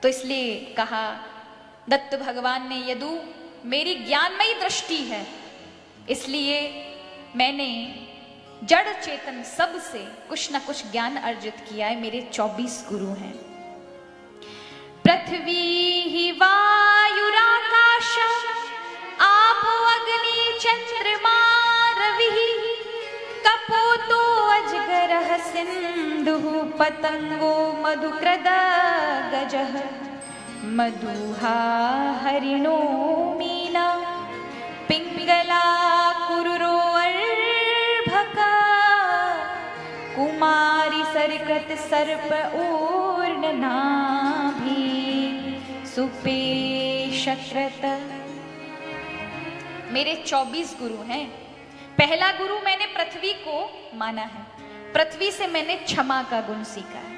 तो इसलिए कहा दत्त भगवान ने, यदु मेरी ज्ञानमयी दृष्टि है, इसलिए मैंने जड़ चेतन सब से कुछ न कुछ ज्ञान अर्जित किया है। मेरे 24 गुरु हैं। पृथ्वी ही वायुराकाश आपो अग्नि चंद्रमा रवि कपोतो अजगरः सिंधुः पतंगो मधुकृद गजः मधुहा हरिणो मीना पिंगला कुरुरो अर्भका कुमारी सरकृत सर्प ऊर्णनाभि सुपेशकृत। मेरे 24 गुरु हैं। पहला गुरु मैंने पृथ्वी को माना है। पृथ्वी से मैंने क्षमा का गुण सीखा है।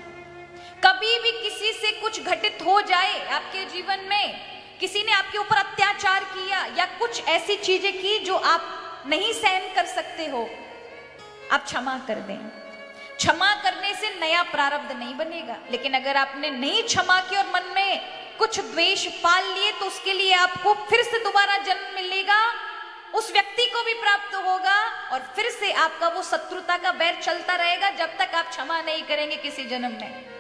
कभी भी किसी से कुछ घटित हो जाए आपके जीवन में, किसी ने आपके ऊपर अत्याचार किया या कुछ ऐसी चीजें की जो आप नहीं सहन कर सकते हो, आप क्षमा कर दें। क्षमा करने से नया प्रारब्ध नहीं बनेगा, लेकिन अगर आपने नहीं क्षमा की और मन में कुछ द्वेष पाल लिए तो उसके लिए आपको फिर से दोबारा जन्म मिलेगा, उस व्यक्ति को भी प्राप्त होगा और फिर से आपका वो शत्रुता का वैर चलता रहेगा जब तक आप क्षमा नहीं करेंगे किसी जन्म में।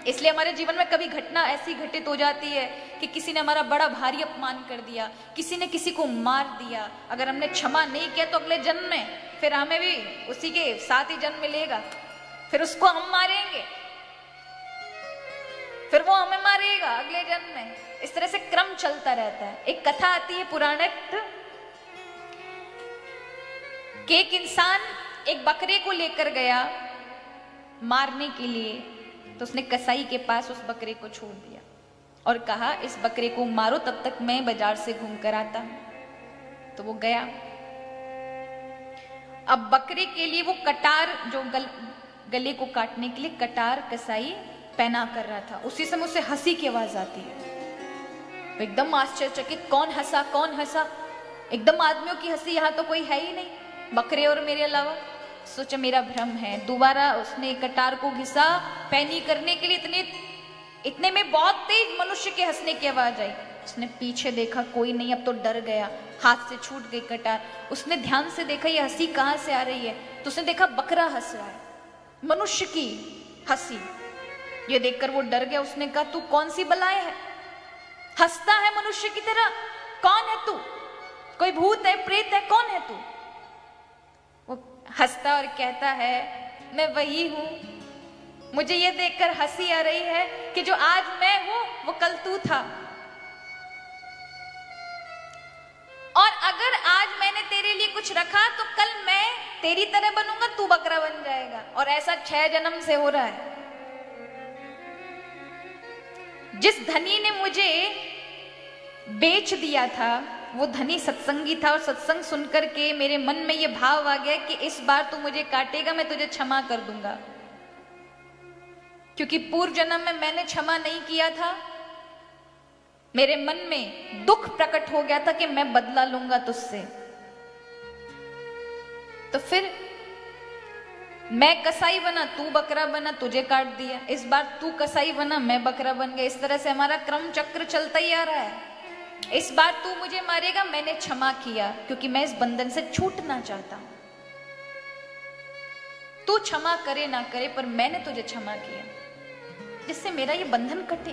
इसलिए हमारे जीवन में कभी घटना ऐसी घटित हो जाती है कि किसी ने हमारा बड़ा भारी अपमान कर दिया, किसी ने किसी को मार दिया, अगर हमने क्षमा नहीं किया तो अगले जन्म में फिर हमें भी उसी के साथ ही जन्म मिलेगा, फिर उसको हम मारेंगे, फिर वो हमें मारेगा अगले जन्म में। इस तरह से क्रम चलता रहता है। एक कथा आती है पुराणिक कि एक इंसान एक बकरे को लेकर गया मारने के लिए, तो उसने कसाई के पास उस बकरे को छोड़ दिया और कहा इस बकरे को मारो, तब तक मैं बाजार से घूम कर आता हूं। तो वो गया। अब बकरे के लिए वो कटार जो गले को काटने के लिए कटार कसाई पहना कर रहा था, उसी समय उसे हंसी की आवाज आती है। तो एकदम आश्चर्यचकित, कौन हंसा कौन हंसा, एकदम आदमियों की हंसी, यहां तो कोई है ही नहीं बकरे और मेरे अलावा। सोचा मेरा भ्रम है। दोबारा उसने कटार को घिसा पैनी करने के लिए, इतने में बहुत तेज मनुष्य के हंसने की आवाज आई। उसने पीछे देखा, कोई नहीं, अब तो डर गया, हाथ से छूट गई कटार। उसने ध्यान से देखा ये हंसी कहां से आ रही है, तो उसने देखा बकरा हंस रहा है, मनुष्य की हंसी। ये देखकर वो डर गया। उसने कहा तू कौन सी बलाए है, हंसता है मनुष्य की तरह, कौन है तू, कोई भूत है प्रेत है, कौन है तू? वो हंसता और कहता है मैं वही हूं, मुझे ये देखकर हंसी आ रही है कि जो आज मैं हूं वो कल तू था, और अगर आज मैंने तेरे लिए कुछ रखा तो कल मैं तेरी तरह बनूंगा, तू बकरा बन जाएगा। और ऐसा 6 जन्म से हो रहा है। जिस धनी ने मुझे बेच दिया था वो धनी सत्संगी था, और सत्संग सुनकर के मेरे मन में ये भाव आ गया कि इस बार तू मुझे काटेगा, मैं तुझे क्षमा कर दूंगा, क्योंकि पूर्व जन्म में मैंने क्षमा नहीं किया था। मेरे मन में दुख प्रकट हो गया था कि मैं बदला लूंगा तुझसे। तो फिर मैं कसाई बना, तू बकरा बना, तुझे काट दिया। इस बार तू कसाई बना, मैं बकरा बन गया। इस तरह से हमारा क्रम चक्र चलता ही आ रहा है। इस बार तू मुझे मारेगा, मैंने क्षमा किया क्योंकि मैं इस बंधन से छूटना चाहता हूं। तू क्षमा करे ना करे, पर मैंने तुझे क्षमा किया जिससे मेरा ये बंधन कटे,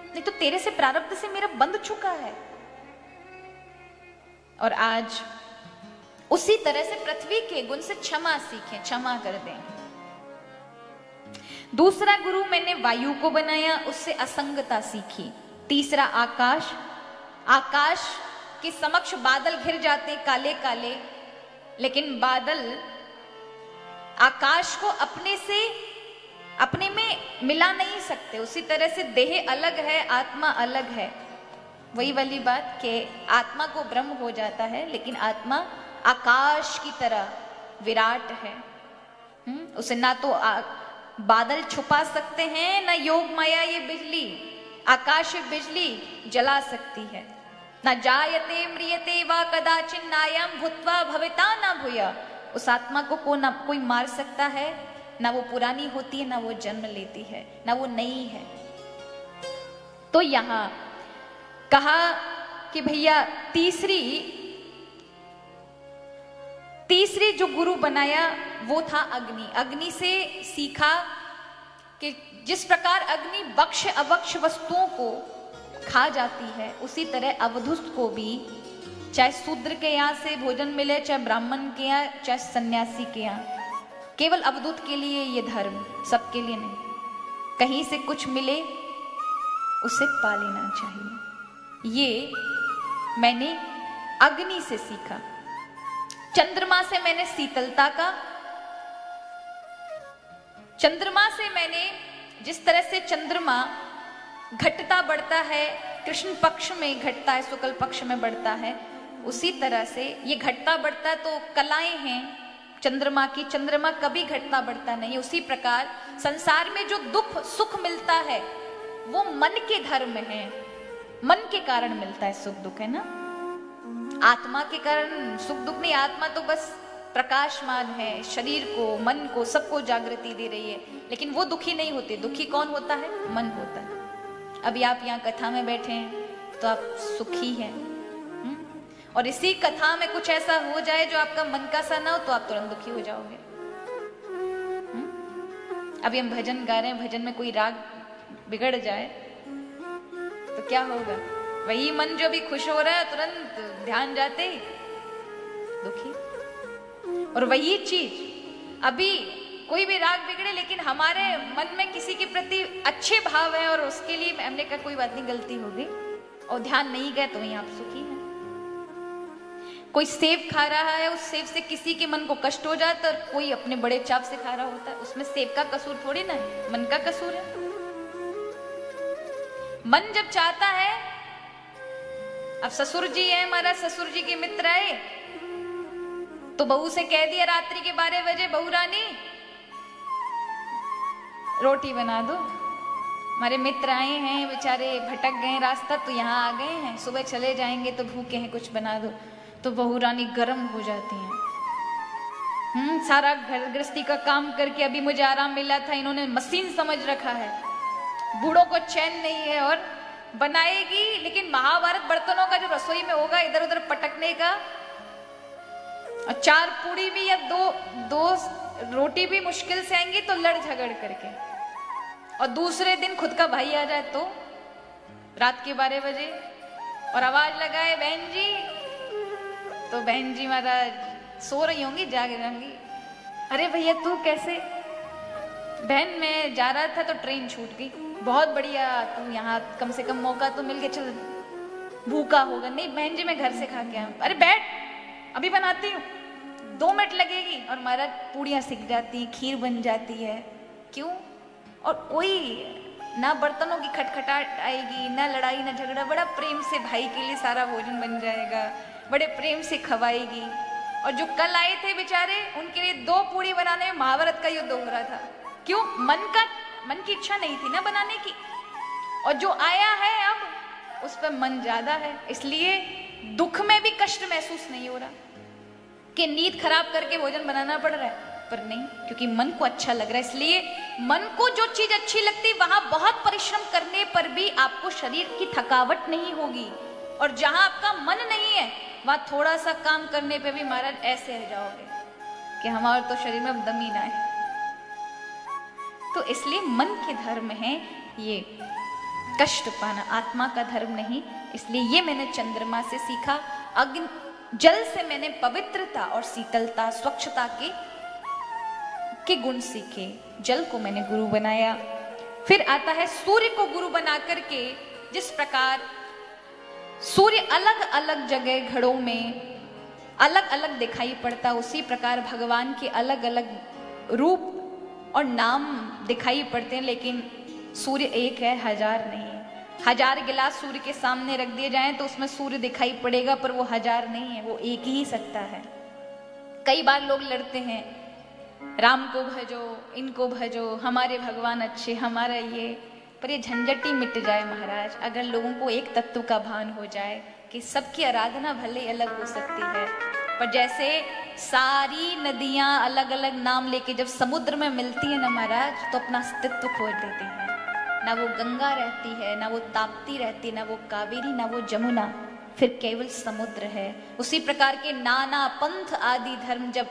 नहीं तो तेरे से प्रारब्ध से मेरा बंध चुका है। और आज उसी तरह से पृथ्वी के गुण से क्षमा सीखें, क्षमा कर दें। दूसरा गुरु मैंने वायु को बनाया, उससे असंगता सीखी। तीसरा आकाश, आकाश के समक्ष बादल घिर जाते काले काले, लेकिन बादल आकाश को अपने में मिला नहीं सकते। उसी तरह से देह अलग है, आत्मा अलग है। वही वाली बात कि आत्मा को ब्रह्म हो जाता है, लेकिन आत्मा आकाश की तरह विराट है। उसे ना तो बादल छुपा सकते हैं, ना योग माया ये बिजली, आकाश बिजली जला सकती है। ना जायते म्रियते वा कदाचिन नायम भूत्वा भविता ना भूया। उस आत्मा को ना कोई मार सकता है, ना वो पुरानी होती है, ना वो जन्म लेती है, ना वो नई है। तो यहां कहा कि भैया तीसरी जो गुरु बनाया वो था अग्नि। अग्नि से सीखा कि जिस प्रकार अग्नि बक्ष अवक्ष वस्तुओं को खा जाती है, उसी तरह अवधूत को भी, चाहे शूद्र के यहाँ से भोजन मिले, चाहे ब्राह्मण के यहाँ, चाहे सन्यासी के यहाँ, केवल अवधूत के लिए ये धर्म, सबके लिए नहीं। कहीं से कुछ मिले उसे पा लेना चाहिए। ये मैंने अग्नि से सीखा। चंद्रमा से मैंने शीतलता का, चंद्रमा से मैंने जिस तरह से चंद्रमा घटता बढ़ता है, कृष्ण पक्ष में घटता है, शुक्ल पक्ष में बढ़ता है, उसी तरह से ये घटता बढ़ता तो कलाएं हैं चंद्रमा की, चंद्रमा कभी घटता बढ़ता नहीं। उसी प्रकार संसार में जो दुख सुख मिलता है वो मन के धर्म है, मन के कारण मिलता है सुख दुख, है ना। आत्मा के कारण सुख दुख नहीं, आत्मा तो बस प्रकाशमान है, शरीर को, मन को, सबको जागृति दे रही है, लेकिन वो दुखी नहीं होते। दुखी कौन होता है? मन होता है। अभी आप यहाँ कथा में बैठे हैं तो आप सुखी हैं, और इसी कथा में कुछ ऐसा हो जाए जो आपका मन का सा ना हो तो आप तुरंत दुखी हो जाओगे। अभी हम भजन गा रहे हैं, भजन में कोई राग बिगड़ जाए तो क्या होगा? वही मन जो भी खुश हो रहा है तुरंत ध्यान जाते ही दुखी। और वही चीज अभी कोई भी राग बिगड़े लेकिन हमारे मन में किसी के प्रति अच्छे भाव है और उसके लिए हमने कहा कोई बात नहीं, गलती होगी, और ध्यान नहीं गए तो वहीं आप सुखी हैं। कोई सेब खा रहा है, उस सेब से किसी के मन को कष्ट हो जाता है, और कोई अपने बड़े चाव से खा रहा होता है, उसमें सेब का कसूर थोड़ी ना है, मन का कसूर है। मन जब चाहता है, अब ससुर जी है, हमारा ससुर जी के मित्र आए तो बहू से कह दिया रात्रि के 12 बजे, बहू रानी रोटी बना दो। हमारे मित्र आए हैं, बेचारे भटक गए रास्ता तो यहाँ आ गए हैं, सुबह चले जाएंगे तो भूखे हैं, कुछ बना दो। तो बहू रानी गर्म हो जाती हैं। सारा घर गृहस्थी का काम करके अभी मुझे आराम मिला था, इन्होंने मशीन समझ रखा है, बूढ़ों को चैन नहीं है, और बनाएगी। लेकिन महाभारत बर्तनों का जो रसोई में होगा इधर उधर पटकने का, और 4 पूड़ी भी या दो रोटी भी मुश्किल से आएंगी तो लड़ झगड़ करके, और दूसरे दिन खुद का भाई आ जाए तो रात के 12 बजे और आवाज लगाए बहन जी, तो बहन जी महाराज सो रही होंगी, जाग रही होंगी, अरे भैया तू कैसे? बहन मैं जा रहा था तो ट्रेन छूट गई। बहुत बढ़िया, तू यहाँ कम से कम मौका तो मिल गया, चल भूखा होगा। नहीं बहन जी मैं घर से खा के आया। अरे बैठ अभी बनाती हूँ, 2 मिनट लगेगी, और महाराज पूड़ियाँ सिक जाती, खीर बन जाती है। क्यों? और कोई ना बर्तनों की खटखटाहट आएगी, ना लड़ाई ना झगड़ा, बड़ा प्रेम से भाई के लिए सारा भोजन बन जाएगा, बड़े प्रेम से खवाएगी। और जो कल आए थे बेचारे, उनके लिए 2 पूड़ी बनाने में महाभारत का युद्ध हो रहा था। क्यों? मन की इच्छा नहीं थी ना बनाने की, और जो आया है अब उस पर मन ज्यादा है, इसलिए दुख में भी कष्ट महसूस नहीं हो रहा कि नींद खराब करके भोजन बनाना पड़ रहा है, पर नहीं, क्योंकि मन को अच्छा लग रहा है। इसलिए मन को जो चीज अच्छी लगती वहां बहुत परिश्रम करने पर भी आपको शरीर की थकावट नहीं होगी, और जहां आपका मन नहीं है वहां थोड़ा सा काम करने पे भी महाराज ऐसे रह जाओगे कि हमारे तो शरीर में दम ही ना है। तो इसलिए मन के धर्म है ये कष्ट पाना, आत्मा का धर्म नहीं। इसलिए ये मैंने चंद्रमा से सीखा। अग्नि जल से मैंने पवित्रता और शीतलता स्वच्छता के गुण सीखे, जल को मैंने गुरु बनाया। फिर आता है सूर्य को गुरु बना करके, जिस प्रकार सूर्य अलग अलग जगह घड़ों में अलग अलग दिखाई पड़ता, उसी प्रकार भगवान के अलग अलग रूप और नाम दिखाई पड़ते हैं, लेकिन सूर्य एक है, 1000 नहीं है। 1000 गिलास सूर्य के सामने रख दिए जाएं तो उसमें सूर्य दिखाई पड़ेगा, पर वो 1000 नहीं है, वो एक ही सत्ता है। कई बार लोग लड़ते हैं, राम को भजो, इनको भजो, हमारे भगवान अच्छे, हमारा ये, पर ये झंझट ही मिट जाए महाराज अगर लोगों को एक तत्व का भान हो जाए कि सबकी आराधना भले अलग हो सकती है, पर जैसे सारी नदियां अलग अलग नाम लेके जब समुद्र में मिलती है ना महाराज, तो अपना अस्तित्व खो देती हैं। ना वो गंगा रहती है, ना वो ताप्ती रहती, ना वो कावेरी, ना वो जमुना, फिर केवल समुद्र है। उसी प्रकार के नाना पंथ आदि धर्म जब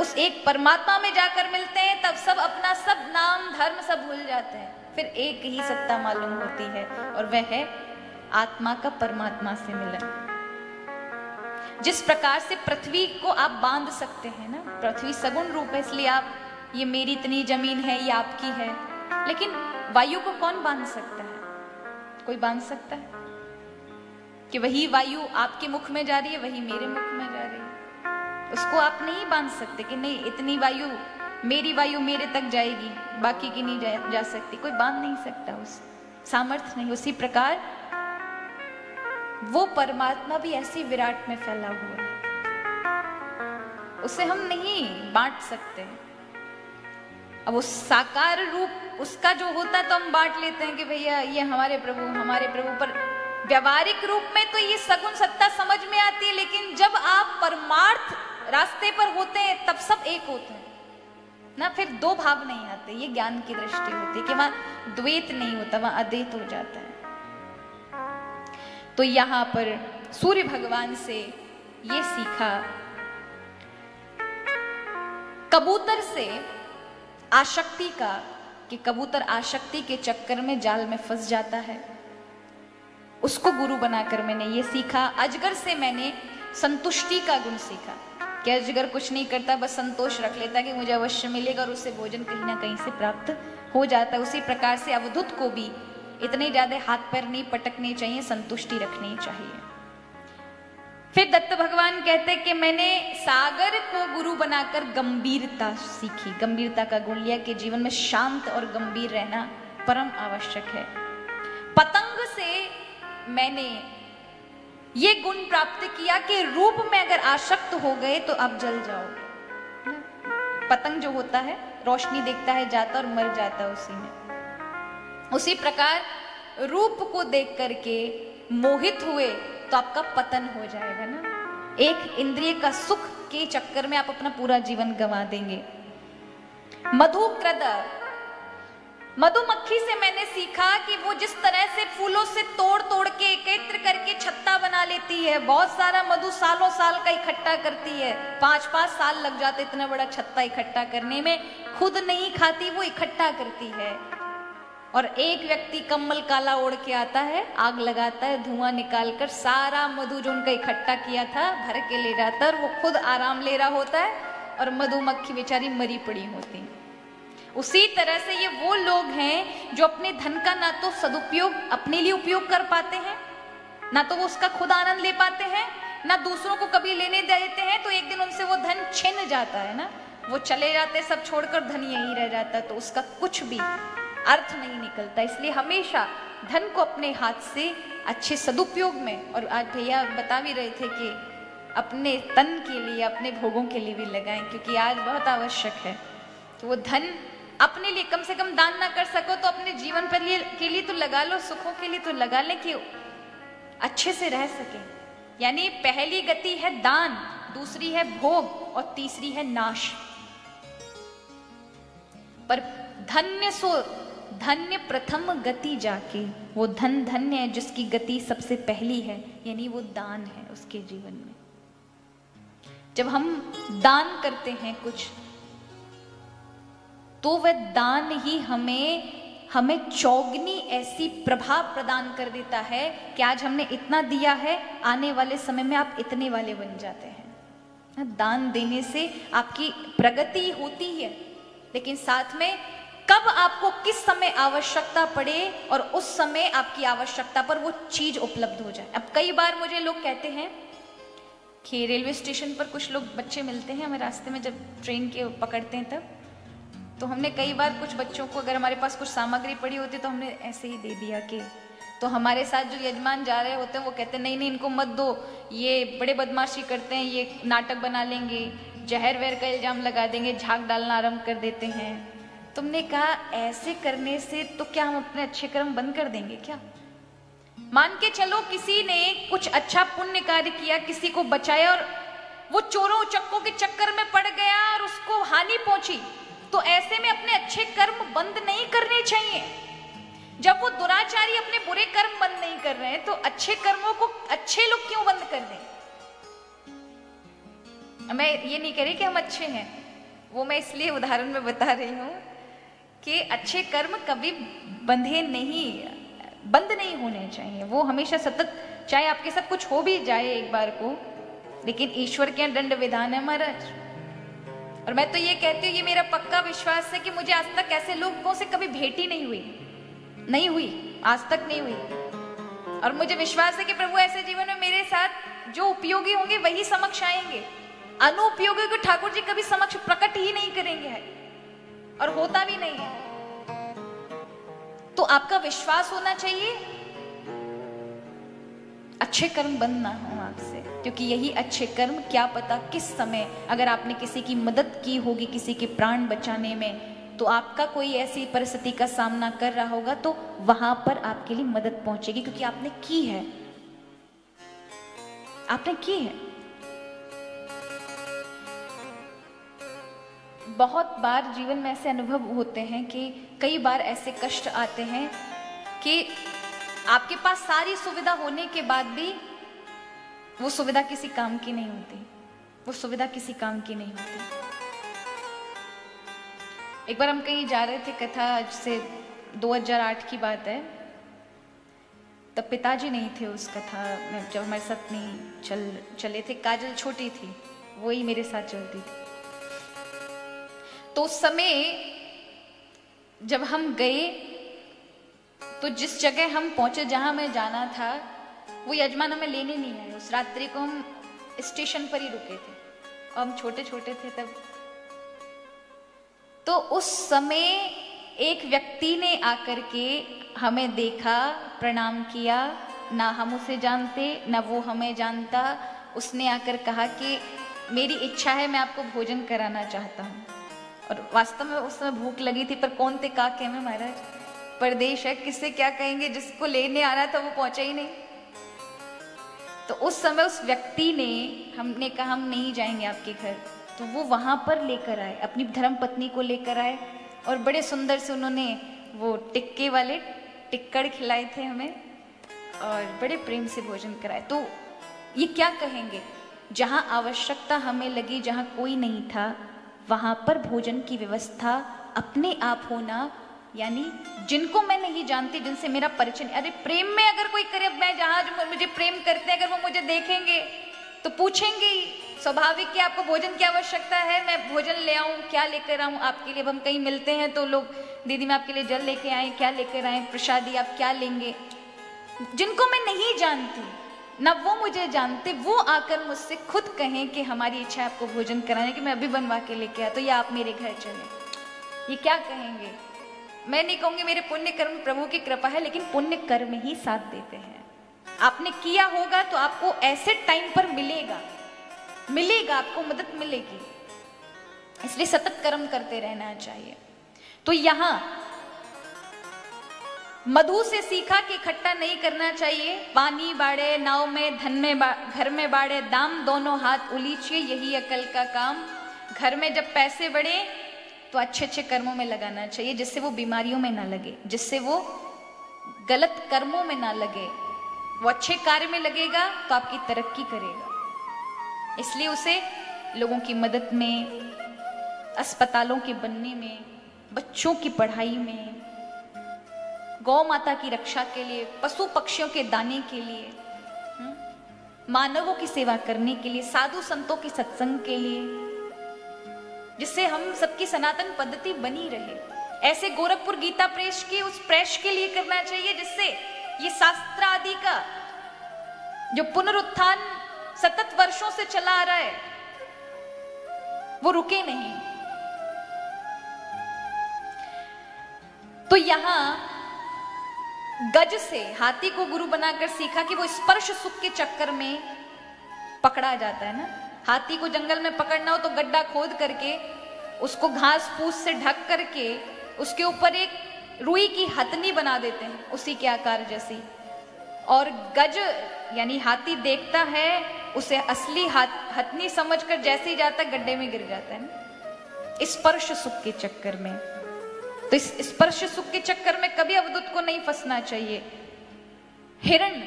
उस एक परमात्मा में जाकर मिलते हैं, तब सब अपना सब नाम धर्म सब भूल जाते हैं, फिर एक ही सत्ता मालूम होती है, और वह है आत्मा का परमात्मा से मिलन। जिस प्रकार से पृथ्वी को आप बांध सकते हैं ना, पृथ्वी सगुण रूप है, इसलिए आप ये मेरी इतनी जमीन है, ये आपकी है, लेकिन वायु को कौन बांध सकता है? कोई बांध सकता है कि वही वायु आपके मुख में जा रही है, वही मेरे मुख में जा रही है? उसको आप नहीं बांध सकते कि नहीं इतनी वायु मेरे तक जाएगी, बाकी की नहीं जा सकती। कोई बांध नहीं सकता, उस सामर्थ्य नहीं। उसी प्रकार वो परमात्मा भी ऐसी विराट में फैला हुआ है, उसे हम नहीं बांट सकते। अब उस साकार रूप उसका जो होता है तो हम बांट लेते हैं कि भैया ये हमारे प्रभु, पर व्यवहारिक रूप में तो ये सगुण सत्ता समझ में आती है, लेकिन जब आप परमार्थ रास्ते पर होते हैं तब सब एक होते हैं ना, फिर दो भाव नहीं आते। ये ज्ञान की दृष्टि होती है कि वहां द्वैत नहीं होता, वहां अद्वैत हो जाता है। तो यहां पर सूर्य भगवान से ये सीखा, कबूतर से आसक्ति का, कि कबूतर आसक्ति के चक्कर में जाल में फंस जाता है, उसको गुरु बनाकर मैंने ये सीखा। अजगर से मैंने संतुष्टि का गुण सीखा कि अजगर कुछ नहीं करता, बस संतोष रख लेता कि मुझे अवश्य मिलेगा, और उससे भोजन कहीं ना कहीं से प्राप्त हो जाता है। उसी प्रकार से अवधूत को भी इतने ज्यादा हाथ पैर नहीं पटकने चाहिए, संतुष्टि रखनी चाहिए। फिर दत्त भगवान कहते कि मैंने सागर को गुरु बनाकर गंभीरता सीखी, गंभीरता का गुण लिया कि जीवन में शांत और गंभीर रहना परम आवश्यक है। पतंग से मैंने ये गुण प्राप्त किया कि रूप में अगर आसक्त हो गए तो आप जल जाओ। पतंग जो होता है रोशनी देखता है, जाता और मर जाता है उसी में। उसी प्रकार रूप को देख करके मोहित हुए तो आपका पतन हो जाएगा ना। एक इंद्रिय का सुख के चक्कर में आप अपना पूरा जीवन गंवा देंगे। मधुमक्खी से मैंने सीखा कि वो जिस तरह से फूलों से तोड़ तोड़ के एकत्र करके छत्ता बना लेती है, बहुत सारा मधु सालों साल का इकट्ठा करती है, 5-5 साल लग जाते इतना बड़ा छत्ता इकट्ठा करने में, खुद नहीं खाती, वो इकट्ठा करती है। और एक व्यक्ति कम्बल काला ओढ़ के आता है, आग लगाता है, धुआं निकालकर सारा मधु जो उनका इकट्ठा किया था भर के ले जाता है, और वो खुद आराम ले रहा होता है, और मधुमक्खी बेचारी मरी पड़ी होती है। उसी तरह से ये वो लोग हैं जो अपने धन का ना तो सदुपयोग अपने लिए उपयोग कर पाते हैं, ना तो वो उसका खुद आनंद ले पाते हैं, ना दूसरों को कभी लेने देते हैं, तो एक दिन उनसे वो धन छिन जाता है ना, वो चले जाते सब छोड़कर, धन यहीं रह जाता है, तो उसका कुछ भी अर्थ नहीं निकलता। इसलिए हमेशा धन को अपने हाथ से अच्छे सदुपयोग में, और आज भैया बता भी रहे थे कि अपने तन के लिए, अपने भोगों के लिए भी लगाएं, क्योंकि आज बहुत आवश्यक है। तो वो धन अपने लिए कम से कम दान ना कर सको तो अपने जीवन पर के लिए तो लगा लो, सुखों के लिए तो लगा ले कि अच्छे से रह सके। यानी पहली गति है दान, दूसरी है भोग, और तीसरी है नाश। पर धन्य प्रथम गति जाके, वो धन धन्य है जिसकी गति सबसे पहली है, यानी वो दान है उसके जीवन में। जब हम दान करते हैं कुछ, तो वह दान ही हमें चौगनी ऐसी प्रभाव प्रदान कर देता है कि आज हमने इतना दिया है, आने वाले समय में आप इतने वाले बन जाते हैं। दान देने से आपकी प्रगति होती है, लेकिन साथ में कब आपको किस समय आवश्यकता पड़े और उस समय आपकी आवश्यकता पर वो चीज उपलब्ध हो जाए। अब कई बार मुझे लोग कहते हैं कि रेलवे स्टेशन पर कुछ लोग बच्चे मिलते हैं हमें रास्ते में, जब ट्रेन के पकड़ते हैं तब, तो हमने कई बार कुछ बच्चों को, अगर हमारे पास कुछ सामग्री पड़ी होती तो हमने ऐसे ही दे दिया कि, तो हमारे साथ जो यजमान जा रहे होते हैं वो कहते हैं नहीं इनको मत दो, ये बड़े बदमाशी करते हैं, ये नाटक बना लेंगे, जहर वहर का इल्जाम लगा देंगे, झाग डालना आरंभ कर देते हैं। तुमने कहा ऐसे करने से तो क्या हम अपने अच्छे कर्म बंद कर देंगे क्या? मान के चलो किसी ने कुछ अच्छा पुण्य कार्य किया, किसी को बचाया, और वो चोरों उचक्कों के चक्कर में पड़ गया और उसको हानि पहुंची, तो ऐसे में अपने अच्छे कर्म बंद नहीं करने चाहिए। जब वो दुराचारी अपने बुरे कर्म बंद नहीं कर रहे हैं तो अच्छे कर्मों को अच्छे लोग क्यों बंद कर दें? मैं ये नहीं कह रही कि हम अच्छे हैं, वो मैं इसलिए उदाहरण में बता रही हूं कि अच्छे कर्म कभी बंद नहीं होने चाहिए। वो हमेशा सतत, चाहे आपके साथ कुछ हो भी जाए एक बार को, लेकिन ईश्वर के दंड विधान है महाराज। और मैं तो ये कहती हूँ, ये मेरा पक्का विश्वास है कि मुझे आज तक ऐसे लोगों से कभी भेंट ही नहीं हुई, आज तक नहीं हुई। और मुझे विश्वास है कि प्रभु ऐसे जीवन में मेरे साथ जो उपयोगी होंगे वही समक्ष आएंगे, अनुपयोगी को ठाकुर जी कभी समक्ष प्रकट ही नहीं करेंगे, और होता भी नहीं है। तो आपका विश्वास होना चाहिए अच्छे कर्म बंद ना हो आपसे, क्योंकि यही अच्छे कर्म क्या पता किस समय, अगर आपने किसी की मदद की होगी किसी के प्राण बचाने में, तो आपका कोई ऐसी परिस्थिति का सामना कर रहा होगा तो वहां पर आपके लिए मदद पहुंचेगी, क्योंकि आपने की है। बहुत बार जीवन में ऐसे अनुभव होते हैं कि कई बार ऐसे कष्ट आते हैं कि आपके पास सारी सुविधा होने के बाद भी वो सुविधा किसी काम की नहीं होती, एक बार हम कहीं जा रहे थे, कथा से 2008 की बात है, तब पिताजी नहीं थे उस कथा में, जब हमारे साथ नहीं चले थे, काजल छोटी थी, वही मेरे साथ चलती थी। तो उस समय जब हम गए तो जिस जगह हम पहुंचे, जहां हमें जाना था, वो यजमान हमें लेने नहीं आए। उस रात्रि को हम स्टेशन पर ही रुके थे और हम छोटे थे तब। तो उस समय एक व्यक्ति ने आकर के हमें देखा, प्रणाम किया, ना हम उसे जानते ना वो हमें जानता। उसने आकर कहा कि मेरी इच्छा है, मैं आपको भोजन कराना चाहता हूँ। और वास्तव में उस समय भूख लगी थी, पर कौन थे का कहे में महाराज, परदेश है, किससे क्या कहेंगे, जिसको लेने आ रहा था वो पहुंचा ही नहीं। तो उस समय उस व्यक्ति ने, हमने कहा हम नहीं जाएंगे आपके घर, तो वो वहां पर लेकर आए, अपनी धर्म पत्नी को लेकर आए, और बड़े सुंदर से उन्होंने वो टिक्के वाले टिक्कड़ खिलाए थे हमें, और बड़े प्रेम से भोजन कराए। तो ये क्या कहेंगे, जहां आवश्यकता हमें लगी, जहां कोई नहीं था, वहां पर भोजन की व्यवस्था अपने आप होना, यानी जिनको मैं नहीं जानती, जिनसे मेरा परिचय, अरे प्रेम में अगर कोई करे, मैं जहां जो मुझे प्रेम करते हैं, अगर वो मुझे देखेंगे तो पूछेंगे ही, स्वाभाविक कि आपको भोजन की आवश्यकता है, मैं भोजन ले आऊं, क्या लेकर आऊं आपके लिए। अब हम कहीं मिलते हैं तो लोग, दीदी मैं आपके लिए जल लेके आए, क्या लेकर आए, प्रसादी आप क्या लेंगे। जिनको मैं नहीं जानती, ना वो मुझे जानते, वो आकर मुझसे खुद कहें कि हमारी इच्छा है आपको भोजन कराने की, मैं अभी बनवा के लेके आया, तो या आप मेरे घर चले, ये क्या कहेंगे। मैं नहीं कहूंगी मेरे पुण्य कर्म प्रभु की कृपा है, लेकिन पुण्य कर्म ही साथ देते हैं। आपने किया होगा तो आपको ऐसे टाइम पर मिलेगा, आपको मदद मिलेगी, इसलिए सतत कर्म करते रहना चाहिए। तो यहां मधु से सीखा कि इकट्ठा नहीं करना चाहिए, पानी बाड़े नाव में, धन में घर में बाड़े दाम, दोनों हाथ उलीचिए यही अकल का काम। घर में जब पैसे बढ़े तो अच्छे अच्छे कर्मों में लगाना चाहिए, जिससे वो बीमारियों में ना लगे, जिससे वो गलत कर्मों में ना लगे, वो अच्छे कार्य में लगेगा तो आपकी तरक्की करेगा। इसलिए उसे लोगों की मदद में, अस्पतालों के बनने में, बच्चों की पढ़ाई में, गौ माता की रक्षा के लिए, पशु पक्षियों के दाने के लिए, मानवों की सेवा करने के लिए, साधु संतों के सत्संग के लिए, जिससे हम सबकी सनातन पद्धति बनी रहे। ऐसे गोरखपुर गीता प्रेस के उस प्रेस के लिए करना चाहिए, जिससे ये शास्त्र आदि का जो पुनरुत्थान सतत वर्षों से चला आ रहा है वो रुके नहीं। तो यहां गज से हाथी को गुरु बनाकर सीखा कि वो स्पर्श सुख के चक्कर में पकड़ा जाता है ना। हाथी को जंगल में पकड़ना हो तो गड्ढा खोद करके उसको घास फूस से ढक करके उसके ऊपर एक रुई की हथनी बना देते हैं, उसी के आकार जैसी। और गज यानी हाथी देखता है उसे असली हथनी समझकर जैसे ही जाता है गड्ढे में गिर जाता है ना, स्पर्श सुख के चक्कर में। तो इस स्पर्श सुख के चक्कर में कभी अवधूत को नहीं फंसना चाहिए। हिरण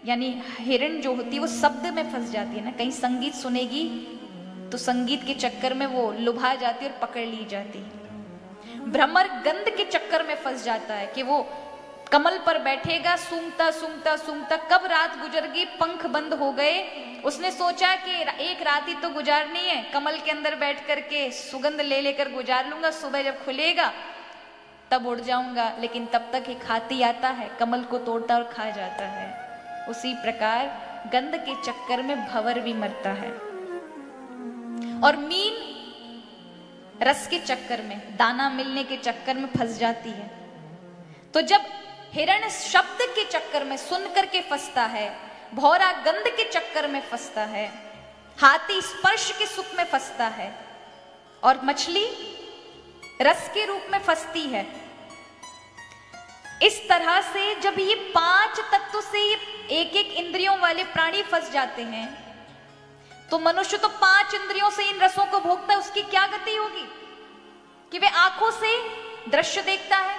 यानी हिरण जो होती है वो शब्द में फंस जाती है ना, कहीं संगीत सुनेगी तो संगीत के चक्कर में वो लुभा जाती है और पकड़ ली जाती है। भ्रमर गंध के चक्कर में फंस जाता है कि वो कमल पर बैठेगा, सूंघता सूंघता सूंघता, कब रात गुजर गई, पंख बंद हो गए। उसने सोचा कि एक रात ही तो गुजारनी है, कमल के अंदर बैठ करके सुगंध ले लेकर गुजार लूंगा, सुबह जब खुलेगा तब उड़ जाऊंगा, लेकिन तब तक एक हाथी आता है, कमल को तोड़ता और खा जाता है। उसी प्रकार गंध के चक्कर में भंवर भी मरता है। और मीन रस के चक्कर में, दाना मिलने के चक्कर में फंस जाती है। तो जब हिरण शब्द के चक्कर में सुन करके फंसता है, भौरा गंध के चक्कर में फंसता है, हाथी स्पर्श के सुख में फंसता है और मछली रस के रूप में फंसती है। इस तरह से जब ये 5 तत्व से एक एक इंद्रियों वाले प्राणी फंस जाते हैं, तो मनुष्य तो 5 इंद्रियों से इन रसों को भोगता है। उसकी क्या गति होगी कि वे आंखों से दृश्य देखता है,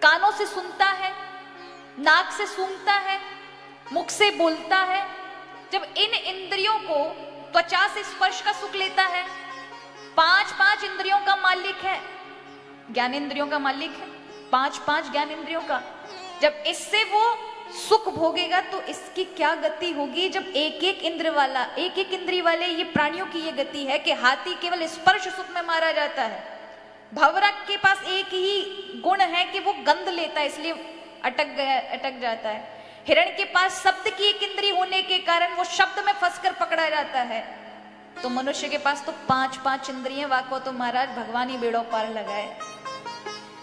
कानों से सुनता है, नाक से सूंघता है, मुख से बोलता है। जब इन इंद्रियों को त्वचा से स्पर्श का सुख लेता है, 5 इंद्रियों का मालिक है, ज्ञान इंद्रियों का मालिक है, 5 ज्ञान इंद्रियों का। जब इससे वो सुख भोगेगा तो इसकी क्या गति होगी। जब एक एक इंद्रिय वाले ये प्राणियों की ये गति है कि हाथी केवल स्पर्श सुख में मारा जाता है, भंवरा के पास एक ही गुण है कि वो गंध लेता है, इसलिए अटक जाता है। हिरण के पास शब्द की एक इंद्रिय होने के कारण वो शब्द में फंसकर पकड़ा जाता है। तो मनुष्य के पास तो 5 इंद्रियां, वाको तो महाराज भगवान ही बेड़ों पार लगाए,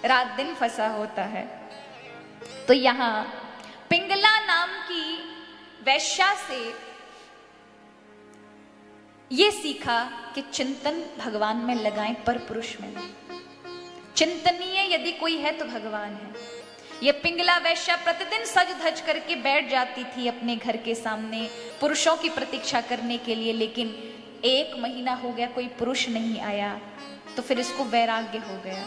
रात दिन फंसा होता है। तो यहां पिंगला नाम की वैश्या से ये सीखा कि चिंतन भगवान में लगाएं, पर पुरुष में नहीं। चिंतनीय यदि कोई है तो भगवान है। ये पिंगला वैश्या प्रतिदिन सज धज करके बैठ जाती थी अपने घर के सामने पुरुषों की प्रतीक्षा करने के लिए, लेकिन 1 महीना हो गया कोई पुरुष नहीं आया। तो फिर इसको वैराग्य हो गया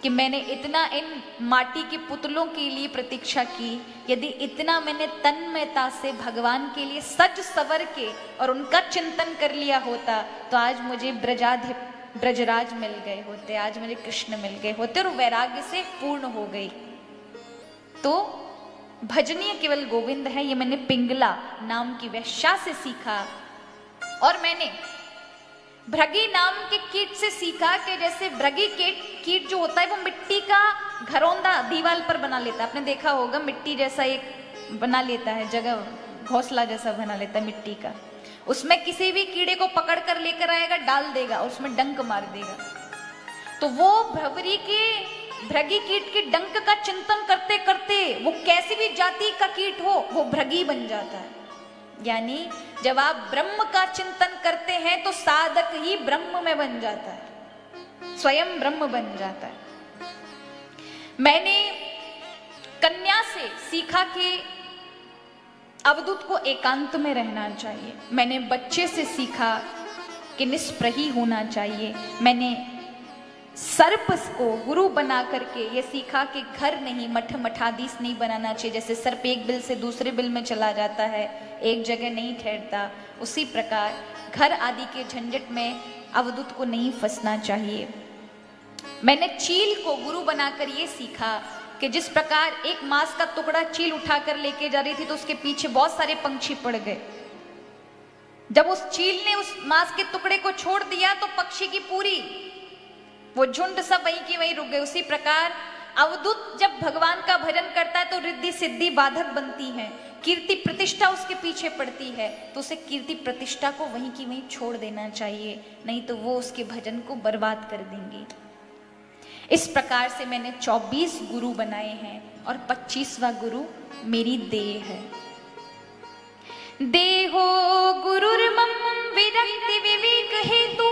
कि मैंने इतना इन माटी के पुतलों के लिए प्रतीक्षा की, यदि इतना मैंने तन्मयता से भगवान के लिए सज सवर के और उनका चिंतन कर लिया होता तो आज मुझे ब्रजराज मिल गए होते, आज मुझे कृष्ण मिल गए होते, और वैराग्य से पूर्ण हो गई। तो भजनीय केवल गोविंद है, ये मैंने पिंगला नाम की वैश्या से सीखा। और मैंने भृगी नाम के कीट से सीखा कि जैसे भृगी कीट जो होता है वो मिट्टी का घरौंदा दीवार पर बना लेता है। आपने देखा होगा मिट्टी जैसा एक बना लेता है, जगह घोंसला जैसा बना लेता है मिट्टी का। उसमें किसी भी कीड़े को पकड़ कर लेकर आएगा, डाल देगा, उसमें डंक मार देगा। तो वो भृगी कीट के डंक का चिंतन करते करते वो कैसी भी जाति का कीट हो वो भृगी बन जाता है। यानी जब आप ब्रह्म का चिंतन करते हैं तो साधक ही ब्रह्म में बन जाता है, स्वयं ब्रह्म बन जाता है। मैंने कन्या से सीखा कि अवधूत को एकांत में रहना चाहिए। मैंने बच्चे से सीखा कि निष्प्रही होना चाहिए। मैंने सर्प को गुरु बना करके ये सीखा कि घर नहीं, मठाधीश नहीं बनाना चाहिए। जैसे सर्प एक बिल से दूसरे बिल में चला जाता है, एक जगह नहीं ठहरता, उसी प्रकार घर आदि के झंझट में अवधूत को नहीं फंसना चाहिए। मैंने चील को गुरु बनाकर ये सीखा कि जिस प्रकार एक मांस का टुकड़ा चील उठाकर लेके जा रही थी तो उसके पीछे बहुत सारे पंछी पड़ गए। जब उस चील ने उस मांस के टुकड़े को छोड़ दिया तो पक्षी की पूरी वो झुंड सब वहीं की वहीं रुक गए। उसी प्रकार अवधूत जब भगवान का भजन करता है तो रिद्धि सिद्धि बाधक बनती है, कीर्ति प्रतिष्ठा उसके पीछे पड़ती है, तो उसे कीर्ति प्रतिष्ठा को वहीं की वहीं छोड़ देना चाहिए, नहीं तो वो उसके भजन को बर्बाद कर देंगी। इस प्रकार से मैंने 24 गुरु बनाए हैं और 25वां गुरु मेरी देह है। देहो गुरुर्मम विरक्ति विवेक हेतु,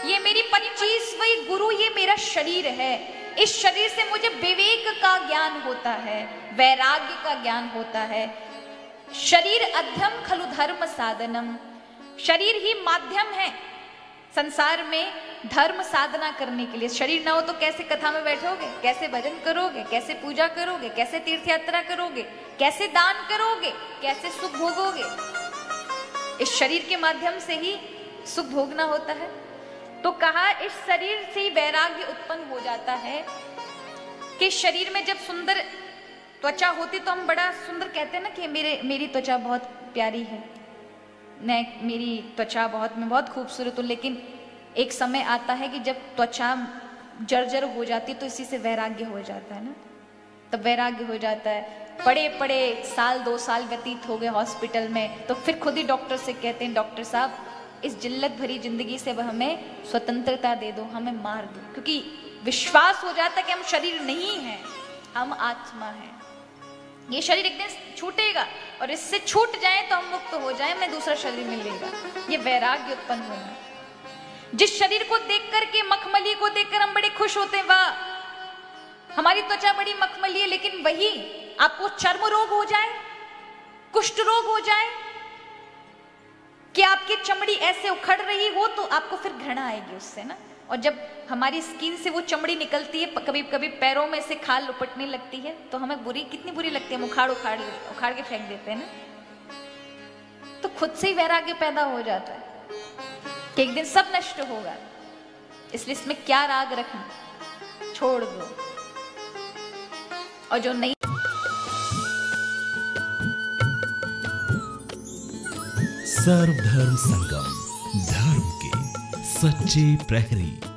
ये मेरी 25वीं गुरु, ये मेरा शरीर है। इस शरीर से मुझे विवेक का ज्ञान होता है, वैराग्य का ज्ञान होता है। शरीर अध्यम खलु धर्म साधनम, शरीर ही माध्यम है संसार में धर्म साधना करने के लिए शरीर ना हो तो कैसे कथा में बैठोगे, कैसे भजन करोगे, कैसे पूजा करोगे, कैसे तीर्थ यात्रा करोगे, कैसे दान करोगे, कैसे सुख भोगोगे? इस शरीर के माध्यम से ही सुख भोगना होता है। तो कहा इस शरीर से ही वैराग्य उत्पन्न हो जाता है कि शरीर में जब सुंदर त्वचा होती तो हम बड़ा सुंदर कहते हैं ना कि मेरी त्वचा बहुत प्यारी है, मेरी त्वचा मैं बहुत खूबसूरत हूँ। लेकिन एक समय आता है कि जब त्वचा जर्जर हो जाती तो इसी से वैराग्य हो जाता है ना, तब वैराग्य हो जाता है। पड़े पड़े साल 2 साल व्यतीत हो गए हॉस्पिटल में, तो फिर खुद ही डॉक्टर से कहते हैं, डॉक्टर साहब इस जिल्लत भरी जिंदगी से वह हमें स्वतंत्रता दे दो, हमें मार दो। क्योंकि विश्वास हो जाता है कि हम शरीर नहीं हैं, हम आत्मा हैं। ये शरीर एक दिन छूटेगा और इससे छूट जाए तो हम मुक्त हो जाए, हमें दूसरा शरीर मिलेगा। ये वैराग्य उत्पन्न होना। जिस शरीर को देख करके, मखमली को देखकर हम बड़े खुश होते हैं, वाह हमारी त्वचा बड़ी मखमली है, लेकिन वही आपको चर्म रोग हो जाए, कुष्ठ रोग हो जाए, कि आपकी चमड़ी ऐसे उखड़ रही हो, तो आपको फिर घृणा आएगी उससे ना। और जब हमारी स्किन से वो चमड़ी निकलती है, कभी कभी पैरों में से खाल लुपटने लगती है, तो हमें कितनी बुरी लगती है, हम उखाड़ के फेंक देते हैं ना। तो खुद से ही वैराग्य पैदा हो जाता है कि एक दिन सब नष्ट होगा, इसलिए इसमें क्या राग रखना, छोड़ दो। और जो नहीं सर्वधर्म संगम, धर्म के सच्चे प्रहरी।